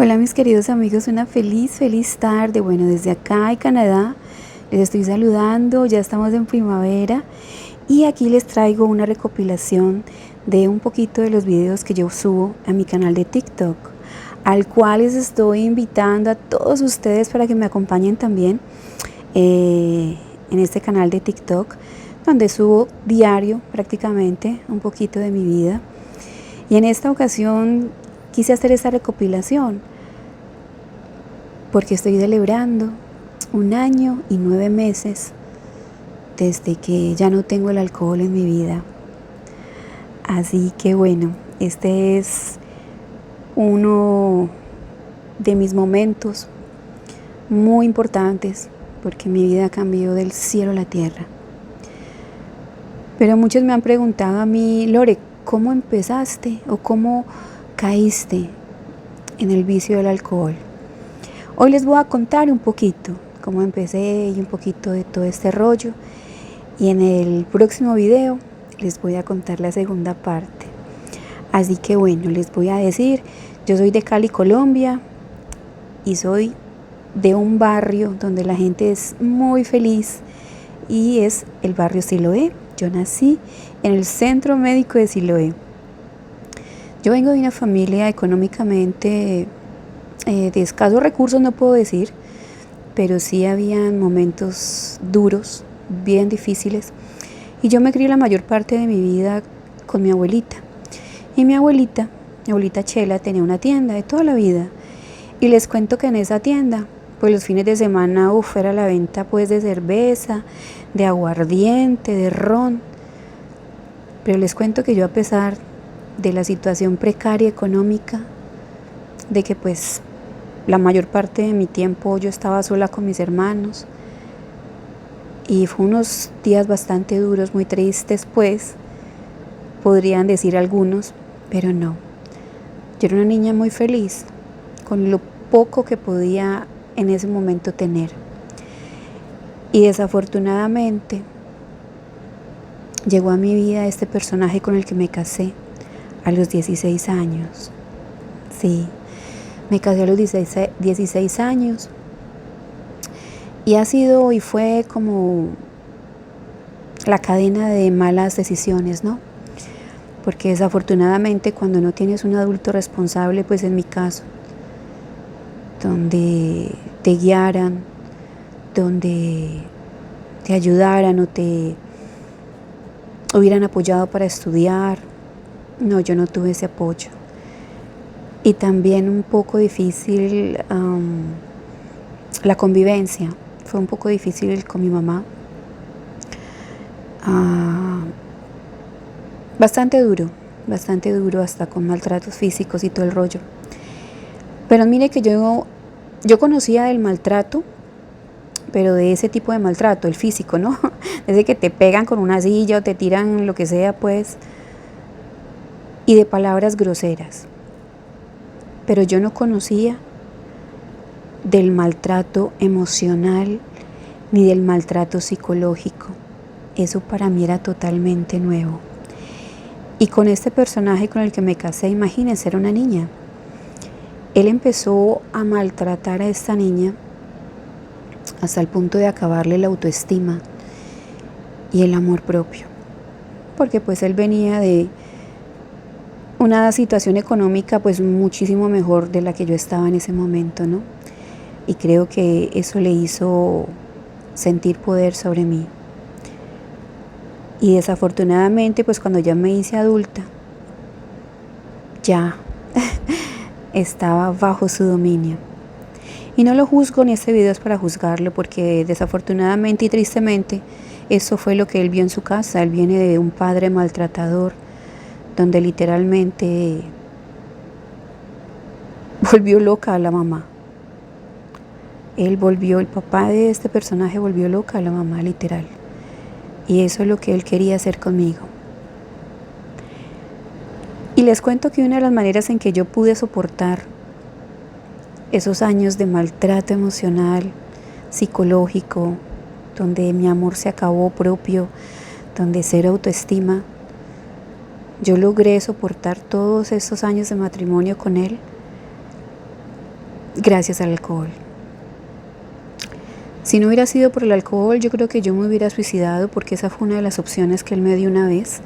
Hola mis queridos amigos, una feliz tarde. Bueno, desde acá en Canadá les estoy saludando, ya estamos en primavera y aquí les traigo una recopilación de un poquito de los videos que yo subo a mi canal de TikTok, al cual les estoy invitando a todos ustedes para que me acompañen también en este canal de TikTok, donde subo diario prácticamente un poquito de mi vida. Y en esta ocasión quise hacer esta recopilación porque estoy celebrando 1 año y 9 meses desde que ya no tengo el alcohol en mi vida. Así que bueno, este es uno de mis momentos muy importantes porque mi vida cambió del cielo a la tierra. Pero muchos me han preguntado a mí: Lore, ¿cómo empezaste o cómo caíste en el vicio del alcohol? Hoy les voy a contar un poquito cómo empecé y un poquito de todo este rollo, y en el próximo video les voy a contar la segunda parte. Así que bueno, les voy a decir, yo soy de Cali, Colombia, y soy de un barrio donde la gente es muy feliz y es el barrio Siloé. Yo nací en el Centro Médico de Siloé. Yo vengo de una familia económicamente de escasos recursos, no puedo decir, pero sí habían momentos duros, bien difíciles, y yo me crié la mayor parte de mi vida con mi abuelita. Y mi abuelita Chela, tenía una tienda de toda la vida, y les cuento que en esa tienda, pues los fines de semana, era la venta pues de cerveza, de aguardiente, de ron. Pero les cuento que yo, a pesar de la situación precaria económica, de que pues la mayor parte de mi tiempo yo estaba sola con mis hermanos, y fue unos días bastante duros, muy tristes pues, podrían decir algunos, pero no. Yo era una niña muy feliz, con lo poco que podía en ese momento tener. Y desafortunadamente llegó a mi vida este personaje con el que me casé a los 16 años. Sí, me casé a los 16 años. Y ha sido y fue como la cadena de malas decisiones, ¿no? Porque desafortunadamente cuando no tienes un adulto responsable, pues en mi caso, donde te guiaran, donde te ayudaran o te hubieran apoyado para estudiar, no, yo no tuve ese apoyo. Y también un poco difícil la convivencia. Fue un poco difícil con mi mamá. Bastante duro, hasta con maltratos físicos y todo el rollo. Pero mire que yo conocía del maltrato, pero de ese tipo de maltrato, el físico, ¿no? Desde que te pegan con una silla o te tiran lo que sea, pues, y de palabras groseras. Pero yo no conocía del maltrato emocional ni del maltrato psicológico. Eso para mí era totalmente nuevo. Y con este personaje con el que me casé, imagínense, era una niña. Él empezó a maltratar a esta niña hasta el punto de acabarle la autoestima y el amor propio. Porque pues él venía de una situación económica pues muchísimo mejor de la que yo estaba en ese momento, ¿no? Y creo que eso le hizo sentir poder sobre mí. Y desafortunadamente pues cuando ya me hice adulta, ya estaba bajo su dominio. Y no lo juzgo, ni este video es para juzgarlo, porque desafortunadamente y tristemente eso fue lo que él vio en su casa. Él viene de un padre maltratador, donde literalmente volvió loca a la mamá. El papá de este personaje volvió loca a la mamá, literal. Y eso es lo que él quería hacer conmigo. Y les cuento que una de las maneras en que yo pude soportar esos años de maltrato emocional, psicológico, donde mi amor se acabó propio, donde cero autoestima, yo logré soportar todos esos años de matrimonio con él gracias al alcohol. Si no hubiera sido por el alcohol, yo creo que yo me hubiera suicidado, porque esa fue una de las opciones que él me dio una vez,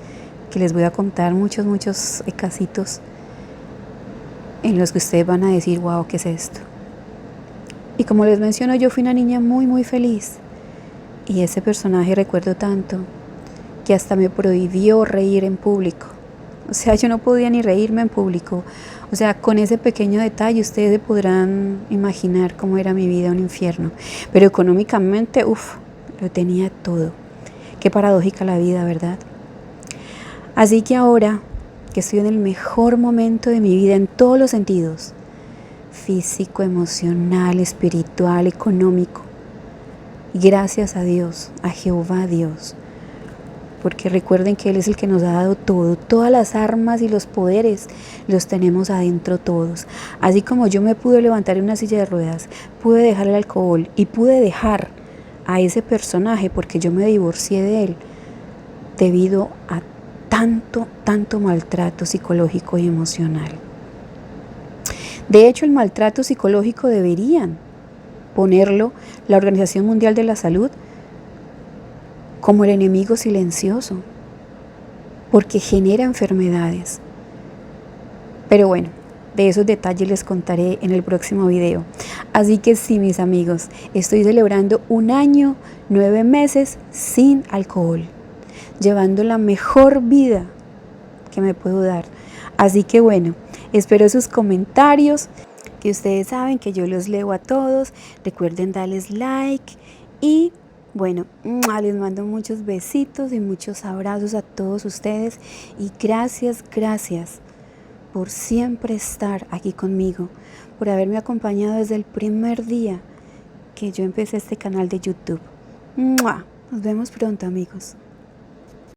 que les voy a contar muchos casitos en los que ustedes van a decir, wow, ¿qué es esto? Y como les menciono, yo fui una niña muy feliz, y ese personaje recuerdo tanto que hasta me prohibió reír en público. O sea, yo no podía ni reírme en público. O sea, con ese pequeño detalle ustedes se podrán imaginar cómo era mi vida, un infierno. Pero económicamente, lo tenía todo. Qué paradójica la vida, ¿verdad? Así que ahora que estoy en el mejor momento de mi vida en todos los sentidos, físico, emocional, espiritual, económico, gracias a Dios, a Jehová Dios, porque recuerden que Él es el que nos ha dado todo, todas las armas y los poderes los tenemos adentro todos. Así como yo me pude levantar en una silla de ruedas, pude dejar el alcohol y pude dejar a ese personaje, porque yo me divorcié de él debido a tanto maltrato psicológico y emocional. De hecho, el maltrato psicológico deberían ponerlo la Organización Mundial de la Salud como el enemigo silencioso, porque genera enfermedades. Pero bueno, de esos detalles les contaré en el próximo video. Así que sí, mis amigos, estoy celebrando 1 año, 9 meses sin alcohol, llevando la mejor vida que me puedo dar. Así que bueno, espero sus comentarios, que ustedes saben que yo los leo a todos. Recuerden darles like y bueno, les mando muchos besitos y muchos abrazos a todos ustedes, y gracias por siempre estar aquí conmigo, por haberme acompañado desde el primer día que yo empecé este canal de YouTube. Nos vemos pronto, amigos.